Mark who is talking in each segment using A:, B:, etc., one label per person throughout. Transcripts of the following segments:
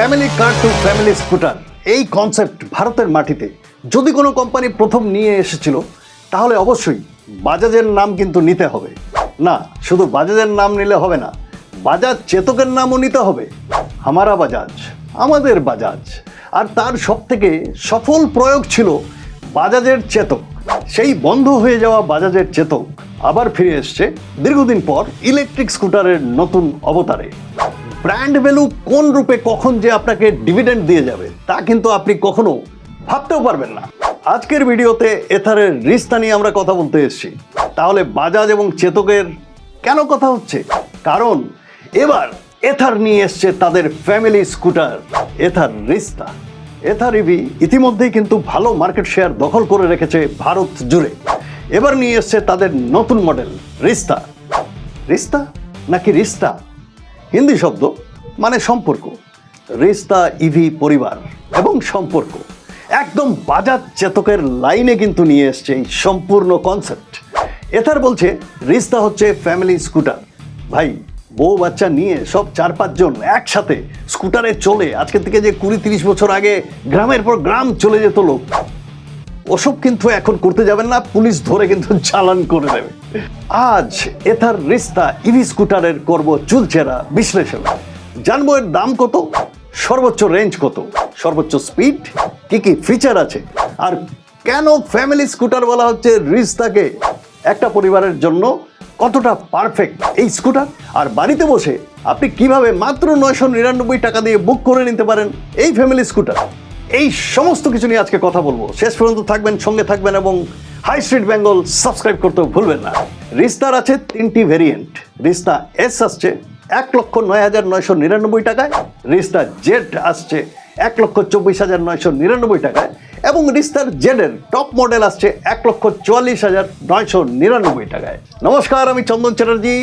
A: Family car to family scooter এই concept ভারতের মাটিতে যদি কোনো কোম্পানি প্রথম নিয়ে এসেছিল তাহলে অবশ্যই বাজাজের নাম কিন্তু নিতে হবে। না, শুধু বাজাজের নাম নিলে হবে না, বাজাজ চেতকের নামও নিতে হবে। হামারা বাজাজ, আমাদের বাজাজ। আর তার সবথেকে সফল প্রয়োগ ছিল বাজাজের চেতক। সেই বন্ধ হয়ে যাওয়া বাজাজের চেতক আবার ফিরে এসছে দীর্ঘদিন পর ইলেকট্রিক স্কুটারের নতুন অবতারে। ব্র্যান্ড ভ্যালু কোন রূপে কখন যে আপনাকে ডিভিডেন্ড দিয়ে যাবে তা কিন্তু আপনি কখনো ভাবতেও পারবেন না। আজকের ভিডিওতে এথারের রিস্তা নিয়ে আমরা কথা বলতে এসেছি। তাহলে বাজাজ এবং চেতকের কেন কথা হচ্ছে? কারণ এবার এথার নিয়ে এসছে তাদের ফ্যামিলি স্কুটার এথার রিস্তা। এথার ইভি ইতিমধ্যেই কিন্তু ভালো মার্কেট শেয়ার দখল করে রেখেছে ভারত জুড়ে। এবার নিয়ে এসছে তাদের নতুন মডেল রিস্তা। রিস্তা নাকি রিস্তা? হিন্দি শব্দ মানে সম্পর্ক। রিস্তা ইভি পরিবার এবং সম্পর্ক একদম বাজাজ চেতকের লাইনে কিন্তু নিয়ে এসছে এই সম্পূর্ণ কনসেপ্ট। এথার বলছে রিস্তা হচ্ছে ফ্যামিলি স্কুটার। ভাই, বউ বাচ্চা নিয়ে সব 4-5 জন একসাথে স্কুটারে চলে, আজকে থেকে যে 20-30 বছর আগে গ্রামের পর গ্রাম চলে যেত লোক, ওসব কিন্তু এখন করতে যাবেন না, পুলিশ ধরে কিন্তু চালান করে দেবে। আজ এথার রিস্তা ইভি স্কুটারের করব চুলচেরা বিশ্লেষণ। জানবো এর দাম কত, সর্বোচ্চ রেঞ্জ কত, সর্বোচ্চ স্পিড, কি কি ফিচার আছে, আর কেন ফ্যামিলি স্কুটার বলা হচ্ছে রিস্তাকে। একটা পরিবারের জন্য কতটা পারফেক্ট এই স্কুটার, আর বাড়িতে বসে আপনি কিভাবে মাত্র 999 টাকা দিয়ে বুক করে নিতে পারেন এই ফ্যামিলি স্কুটার। এই সমস্ত কিছু নিয়ে আজকে কথা বলবো। শেষ পর্যন্ত থাকবেন, সঙ্গে থাকবেন এবং হাই স্ট্রিট বেঙ্গল সাবস্ক্রাইব করতেও ভুলবেন না। রিস্তার আছে 3টি ভেরিয়েন্ট। রিস্তা এস আসছে 1,09,999 টাকায়, রিস্তা জেড আসছে 1,24,999 টাকায়, এবং রিস্তার জেডের টপ মডেল আসছে 1,44,999 টাকায়। নমস্কার, আমি চন্দন চ্যাটার্জি।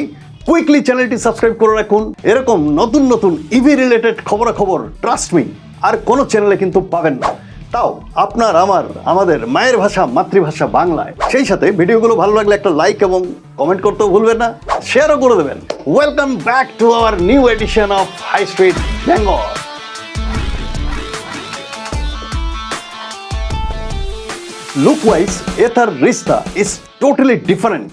A: কুইকলি চ্যানেলটি সাবস্ক্রাইব করে রাখুন। এরকম নতুন নতুন ইভি রিলেটেড খবরাখবর ট্রাস্ট মি আর কোনো চ্যানেলে কিন্তু পাবেন না, তাও আপনার আমাদের মায়ের ভাষা মাতৃভাষা বাংলায়। সেই সাথে ভিডিওগুলো ভালো লাগলে একটা লাইক এবং কমেন্ট করতেও ভুলবেন না, শেয়ারও করে দেবেন। Welcome back to our new edition of high street Bengal. Look wise, Ether Rista is totally different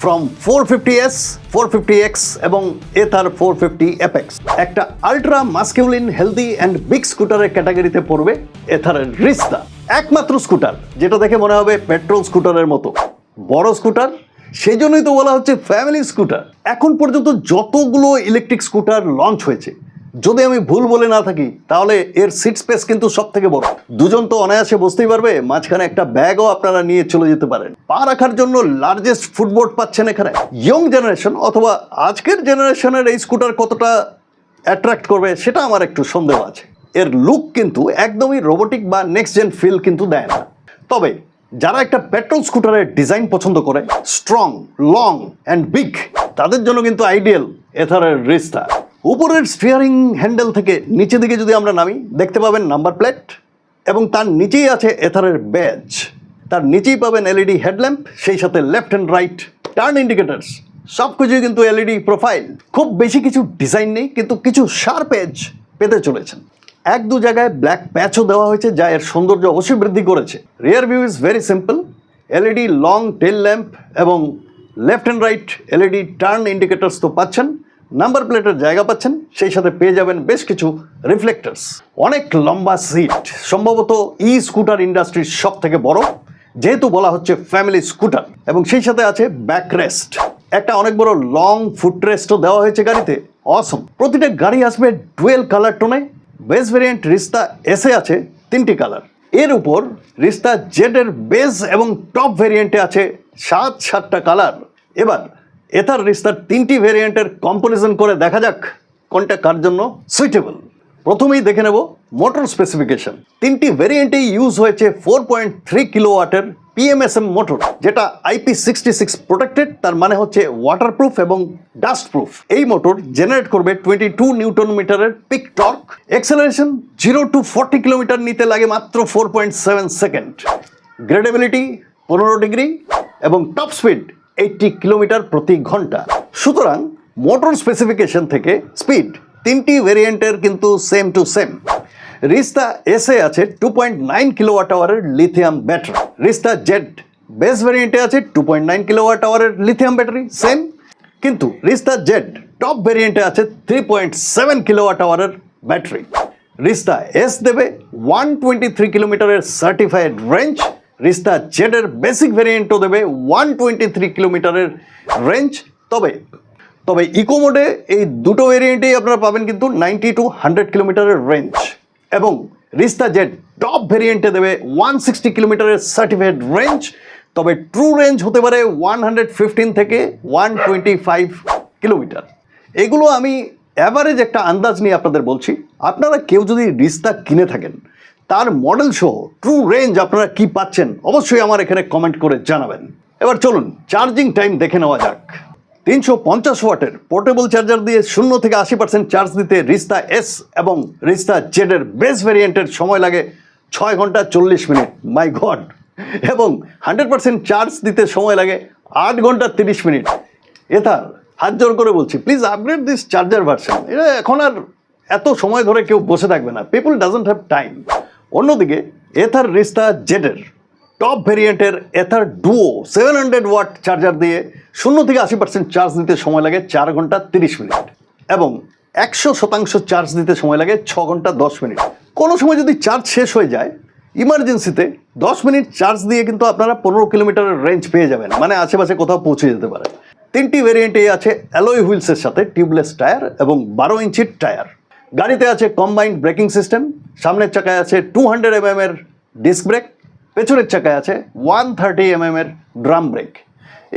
A: from 450S, 450X এবং Ether 450 Apex। একটা ultra masculine healthy and big স্কুটারের ক্যাটাগরিতে পড়বে এথারের রিস্তা। একমাত্র স্কুটার যেটা দেখে মনে হবে পেট্রোল স্কুটারের মতো বড় স্কুটার, সেই জন্যই তো বলা হচ্ছে ফ্যামিলি স্কুটার। এখন পর্যন্ত যতগুলো ইলেকট্রিক স্কুটার লঞ্চ হয়েছে, যদি আমি ভুল বলে না থাকি, তাহলে এর সিট স্পেস কিন্তু সব থেকে বড়। দুজন তো অনায়াসে বসতেই পারবে, মাঝখানে একটা ব্যাগও আপনারা নিয়ে চলে যেতে পারেন। পা রাখার জন্য লার্জেস্ট ফুটবোর্ড পাচ্ছেন এখানে। ইয়ং জেনারেশন অথবা আজকের জেনারেশনের এই স্কুটার কতটা অ্যাট্রাক্ট করবে সেটা আমার একটু সন্দেহ আছে। এর লুক কিন্তু একদমই রোবোটিক বা নেক্সট জেন ফিল কিন্তু দেয় না। তবে যারা একটা পেট্রোল স্কুটারের ডিজাইন পছন্দ করে, স্ট্রং, লং অ্যান্ড বিগ, তাদের জন্য কিন্তু আইডিয়াল এথারের রিস্তা। উপরের স্টিয়ারিং হ্যান্ডেল থেকে নিচে দিকে যদি আমরা নামি, দেখতে পাবেন নাম্বার প্লেট এবং তার নিচেই আছে এথারের ব্যাজ। তার নিচেই পাবেন এলইডি হেডল্যাম্প, সেই সাথে left and right turn indicators, সব কিছুই কিন্তু এলইডি প্রোফাইল। খুব বেশি কিছু ডিজাইন নেই, কিন্তু কিছু শার্প এজ পেতে চলেছেন। 1-2 জায়গায় ব্ল্যাক প্যাচও দেওয়া হয়েছে, যা এর সৌন্দর্য অবশ্যই বৃদ্ধি করেছে। Rear view is very simple, LED long tail lamp এবং left and right LED turn indicators তো পাচ্ছেন, নাম্বার প্লেটের জায়গা পাচ্ছেন, সেই সাথে পেয়ে যাবেন বেশ কিছু রিফ্লেক্টার্স। অনেক লম্বা সিট, সম্ভবত ই স্কুটার ইন্ডাস্ট্রির সব থেকে বড়, যেহেতু বলা হচ্ছে ফ্যামিলি স্কুটার। এবং সেই সাথে আছে ব্যাক রেস্ট, একটা অনেক বড় লং ফুট রেস্টও দেওয়া হয়েছে গাড়িতে। অসম। প্রতিটা গাড়ি আসবে ডুয়েল কালার টোনে। বেস ভেরিয়েন্ট রিস্তা এসে আছে 3টি কালার। এর উপর রিস্তা জেডের বেস এবং টপ ভেরিয়েন্টে আছে 7টা কালার। এবার এথার রিস্তার 3টি ভেরিয়েন্টের কম্পারিজন করে দেখা যাক কোনটা কার জন্য সুইটেবল। প্রথমেই দেখে নেব মোটর স্পেসিফিকেশন। 3টি ভেরিয়েন্টেই ইউজ হয়েছে 4.3 কিলোওয়াটের PMSM মোটর, যেটা IP66 প্রোটেক্টেড, তার মানে হচ্ছে ওয়াটারপ্রুফ এবং ডাস্ট প্রুফ। এই মোটর জেনারেট করবে 22 নিউটন মিটারের peak torque. Acceleration 0 to 40 kilometre নিতে লাগে মাত্র 4.7 সেকেন্ড। গ্রেডেবিলিটি 15 ডিগ্রি এবং টপ স্পিড 80 কিলোমিটার প্রতি ঘন্টা। সুতরাং মোটর স্পেসিফিকেশন থেকে স্পিড তিনটি ভেরিয়েন্টের কিন্তু সেম টু সেম। রিস্তা এসে আছে 2.9 কিলোওয়াট আওয়ারের lithium battery, Rizta Z base ভেরিয়েন্টে আছে 2.9 কিলোওয়াট আওয়ারের লিথিয়াম ব্যাটারি সেম, কিন্তু রিস্তা জেড টপ ভেরিয়েন্টে আছে 3.7 কিলোওয়াট আওয়ারের ব্যাটারি। রিস্তা এস দেবে 123 কিলোমিটারের সার্টিফাইড রেঞ্জ, রিস্তা জেডের বেসিক ভেরিয়েন্টও দেবে 123 কিলোমিটারের রেঞ্জ। তবে ইকো মোডে এই দুটো ভেরিয়েন্টেই আপনারা পাবেন কিন্তু 90 to 100 কিলোমিটারের রেঞ্জ, এবং রিস্তা জেড টপ ভেরিয়েন্টে দেবে 160 কিলোমিটারের সার্টিফাইড রেঞ্জ। তবে ট্রু রেঞ্জ হতে পারে 115 থেকে 125 কিলোমিটার। এগুলো আমি অ্যাভারেজ একটা আন্দাজ নিয়ে আপনাদের বলছি। আপনারা কেউ যদি রিস্তা কিনে থাকেন, তার মডেল সহ ট্রু রেঞ্জ আপনারা কি পাচ্ছেন অবশ্যই আমার এখানে কমেন্ট করে জানাবেন। এবার চলুন চার্জিং টাইম দেখে নেওয়া যাক। 350 ওয়াটের পোর্টেবল চার্জার দিয়ে 0 থেকে 80% চার্জ দিতে রিস্তা এস এবং রিস্তা জেডের বেস ভেরিয়েন্টের সময় লাগে 6 ঘন্টা 40 মিনিট, মাই গড। এবং 100% চার্জ দিতে সময় লাগে 8 ঘন্টা 30 মিনিট। এথার হাত জোর করে বলছি, please upgrade this charger version. এটা এখন আর এত সময় ধরে কেউ বসে থাকবে না, পিপল ডাজন্ট হ্যাভ টাইম। অন্যদিকে এথার রিস্তা জেডের টপ ভেরিয়েন্টের এথার ডুও 700 ওয়াট চার্জার দিয়ে 0 থেকে 80% চার্জ দিতে সময় লাগে 4 ঘন্টা 30 মিনিট, এবং 100% চার্জ দিতে সময় লাগে 6 ঘন্টা 10 মিনিট। কোনো সময় যদি চার্জ শেষ হয়ে যায়, ইমার্জেন্সিতে 10 মিনিট চার্জ দিয়ে কিন্তু আপনারা 15 কিলোমিটারের রেঞ্জ পেয়ে যাবেন, মানে আশেপাশে কোথাও পৌঁছে যেতে পারে। তিনটি ভেরিয়েন্টেই আছে অ্যালয় হুইলসের সাথে টিউবলেস টায়ার এবং 12 ইঞ্চির টায়ার। গাড়িতে আছে কম্বাইন্ড ব্রেকিং সিস্টেম, সামনের চাকায় আছে 200 mm এর ডিস্ক ব্রেক, পেছনের চাকায় আছে 130 mm এর ড্রাম ব্রেক।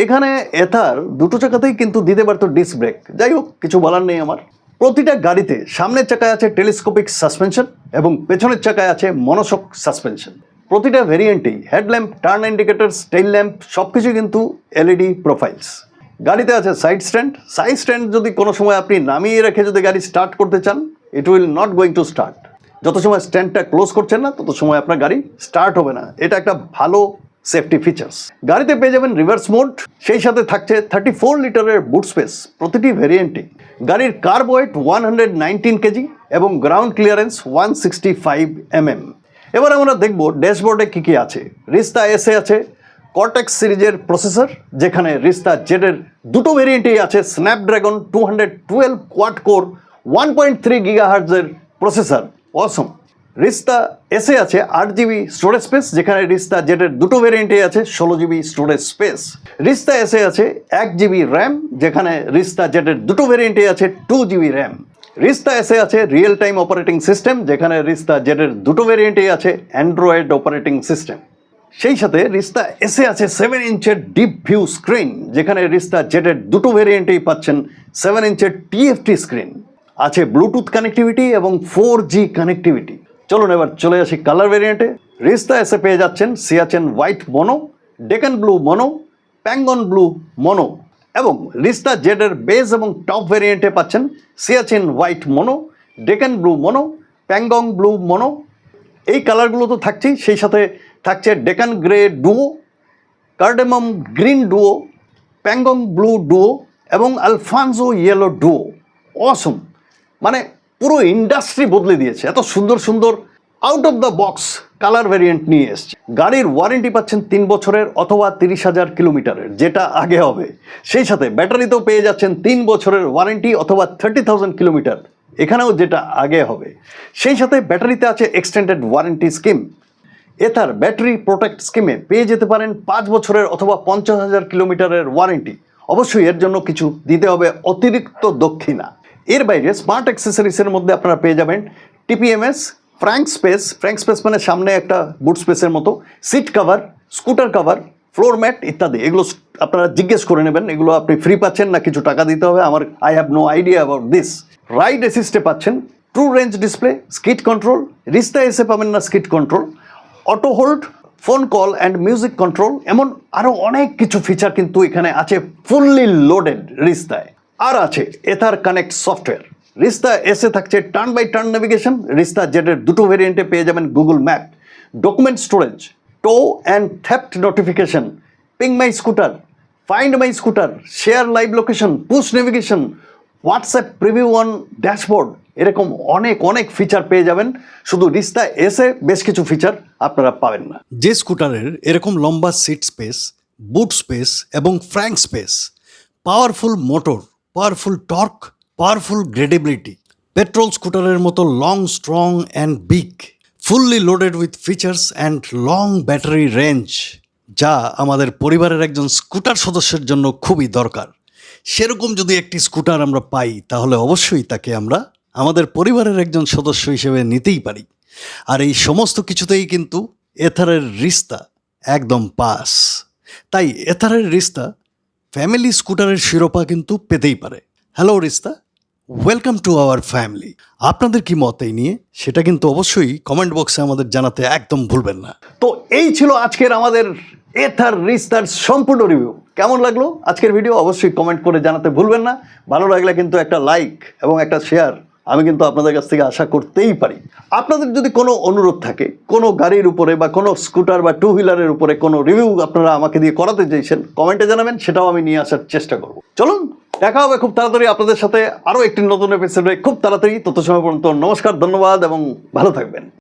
A: এখানে এথার দুটো চাকাতেই কিন্তু দিতে পারতো ডিস্ক ব্রেক, যাই হোক কিছু বলার নেই আমার। প্রতিটা গাড়িতে সামনের চাকায় আছে টেলিস্কোপিক সাসপেনশন এবং পেছনের চাকায় আছে মনোশক সাসপেনশন। প্রতিটা ভেরিয়েন্টেই headlamp, turn indicator, tail lamp সবকিছু কিন্তু এলইডি প্রোফাইলস। গাড়িতে আছে সাইড স্ট্যান্ড যদি কোনো সময় আপনি নামিয়ে রেখে যদি গাড়ি স্টার্ট করতে চান, it will not going to start. যত সময় স্ট্যান্ডটা ক্লোজ করছেন না, তত সময় আপনার গাড়ি স্টার্ট হবে না। এটা একটা ভালো সেফটি ফিচার্স। গাড়িতে পেয়ে যাবেন রিভার্স মোড, সেই সাথে থাকছে 34 লিটারের বুট স্পেস প্রতিটি ভেরিয়েন্টে। গাড়ির কার্ব ওয়েট 119 কেজি এবং গ্রাউন্ড ক্লিয়ারেন্স 165 mm। এবার আমরা দেখব ড্যাশবোর্ডে কী কী আছে। রিস্তা এসে আছে কর্টেক্স সিরিজের প্রসেসর, যেখানে রিস্তা জেডের দুটো ভেরিয়েন্টেই আছে স্ন্যাপড্রাগন 212 কোয়াড কোর 1.3 গিগাহার্টজের প্রসেসর, অসম। রিস্তা এসে আছে 8 GB স্টোরেজ স্পেস, যেখানে রিস্তা জেডের দুটো ভেরিয়েন্টেই আছে 16 GB স্টোরেজ স্পেস। রিস্তা এসে আছে 1 GB র্যাম, যেখানে রিস্তা জেডের দুটো ভেরিয়েন্টেই আছে 2 GB র্যাম। রিস্তা এসে আছে রিয়েল টাইম অপারেটিং সিস্টেম, যেখানে রিস্তা জেডের দুটো ভেরিয়েন্টেই আছে অ্যান্ড্রয়েড অপারেটিং সিস্টেম। সেই সাথে রিস্তা এসে আছে 7 ইঞ্চের ডিপ ভিউ স্ক্রিন, যেখানে রিস্তা জেডের দুটো ভেরিয়েন্টেই পাচ্ছেন 7 ইঞ্চের টিএফটি স্ক্রিন। আছে ব্লুটুথ কানেক্টিভিটি এবং 4G কানেক্টিভিটি। চলুন এবার চলে আসি কালার ভেরিয়েন্টে। রিস্তা এসে পেয়ে যাচ্ছেন Siachen white mono, Deccan blue mono, Pangong blue mono, এবং রিস্তা জেডের বেস এবং টপ ভেরিয়েন্টে পাচ্ছেন Siachen white mono, Deccan blue mono, Pangong blue mono. এই কালারগুলো তো থাকছেই, সেই সাথে থাকছে Deccan grey duo, cardamom green duo, Pangong blue duo এবং আলফানজো ইয়েলো ডুও। অসম, মানে পুরো ইন্ডাস্ট্রি বদলে দিয়েছে। এত সুন্দর সুন্দর out of the box colour variant নিয়ে এসছে। গাড়ির ওয়ারেন্টি পাচ্ছেন 3 বছরের অথবা 30,000 কিলোমিটারের, যেটা আগে হবে। সেই সাথে ব্যাটারিতেও পেয়ে যাচ্ছেন 3 বছরের ওয়ারেন্টি অথবা 30,000 কিলোমিটার, এখানেও যেটা আগে হবে। সেই সাথে ব্যাটারিতে আছে extended warranty scheme. Ather battery protect স্কিমে পেয়ে যেতে পারেন 5 বছরের অথবা 50,000 কিলোমিটারের ওয়ারেন্টি। অবশ্যই এর জন্য কিছু দিতে হবে অতিরিক্ত দক্ষিণা। এর বাইরে স্মার্ট অ্যাক্সেসরিজের মধ্যে আপনারা পেয়ে যাবেন টিপিএমএস, ফ্র্যাঙ্ক স্পেস মানে সামনে একটা বুট স্পেসের মতো, seat cover, scooter cover, floor mat ইত্যাদি। এগুলো আপনারা জিজ্ঞেস করে নেবেন, এগুলো আপনি ফ্রি পাচ্ছেন না কিছু টাকা দিতে হবে, I have no idea about this. Ride অ্যাসিস্টে পাচ্ছেন true range display, skid control. Rizta এসে পাবেন না skid control, auto hold, phone call and music control, এমন আরও অনেক কিছু ফিচার কিন্তু এখানে আছে ফুললি লোডেড রিস্তায়। আর আছে এথার কানেক্ট সফটওয়্যার। রিস্তা এসে থাকছে turn by turn navigation. Rizta জেডের দুটো ভেরিয়েন্টে পেয়ে যাবেন Google map, document storage, tow and theft notification, ping my scooter, find my scooter, share live location, push navigation, WhatsApp preview on dashboard, এরকম অনেক অনেক ফিচার পেয়ে যাবেন। শুধু রিস্তা এসে বেশ কিছু ফিচার আপনারা পাবেন না। যে স্কুটারের এরকম লম্বা সিট স্পেস, বুট স্পেস এবং frunk space, powerful motor, powerful torque, powerful gradeability, petrol স্কুটারের মতো long, strong and big, fully loaded with features and long battery range, যা আমাদের পরিবারের একজন স্কুটার সদস্যের জন্য খুবই দরকার। সেরকম যদি একটি স্কুটার আমরা পাই তাহলে অবশ্যই তাকে আমরা আমাদের পরিবারের একজন সদস্য হিসেবে নিতেই পারি। আর এই সমস্ত কিছুতেই কিন্তু এথারের রিস্তা একদম পাস। তাই এথারের রিস্তা ফ্যামিলি স্কুটারের শিরোপা কিন্তু পেতেই পারে। Hello Rizta, welcome to our family. আপনাদের কি মত এই নিয়ে সেটা কিন্তু অবশ্যই কমেন্ট বক্সে আমাদের জানাতে একদম ভুলবেন না। তো এই ছিল আজকের আমাদের এথার রিস্তার সম্পূর্ণ রিভিউ। কেমন লাগলো আজকের ভিডিও অবশ্যই কমেন্ট করে জানাতে ভুলবেন না। ভালো লাগলে কিন্তু একটা লাইক এবং একটা শেয়ার আমি কিন্তু আপনাদের কাছ থেকে আশা করতেই পারি। আপনাদের যদি কোনো অনুরোধ থাকে, কোনো গাড়ির উপরে বা কোনো স্কুটার বা টু হুইলারের উপরে কোনো রিভিউ আপনারা আমাকে দিয়ে করাতে চাইছেন, কমেন্টে জানাবেন, সেটাও আমি নিয়ে আসার চেষ্টা করব। চলুন দেখা হবে খুব তাড়াতাড়ি আপনাদের সাথে আরও একটি নতুন এপিসোডে খুব তাড়াতাড়ি। তত সময় পর্যন্ত নমস্কার, ধন্যবাদ এবং ভালো থাকবেন।